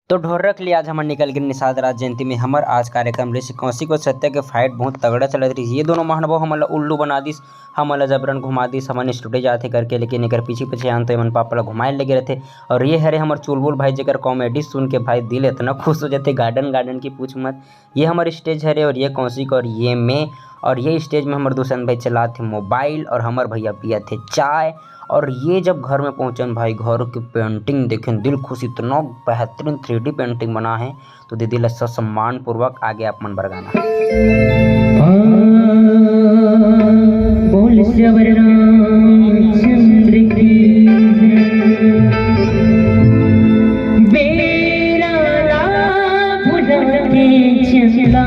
तो ढोर रख लिया आज हमार निकल गए निषाद राज जयंती में हमार आज कार्यक्रम ऋषि कौशिक और सत्य के फाइट बहुत तगड़ा चलत रही। ये दोनों महानुभाव हमला उल्लू बना दिस, हमला जबरन घुमा दिस, हमन स्टूडियो जाते करके, लेकिन एकर पीछे पीछे आन तो मन पापा घुमाए लगे रहते। और ये हरे हमार चुलबुल भाई जेकर कॉमेडी सुन के भाई दिल इतना खुश हो जाते, गार्डन गार्डन की पूछ मत। ये हमारे स्टेज हरे और ये कौशिक और ये मैं, और ये स्टेज में हमारे दुष्यंत भाई चला थे मोबाइल और हमार भैया पिया थे चाय। और ये जब घर में पहुंचन भाई, घर की पेंटिंग देखें दिल खुश, इतना बेहतरीन 3D पेंटिंग बना है। तो दीदी ला सम्मान पूर्वक आगे आप मन बरगाना। बोल चंद्र की बेरा भुला के चला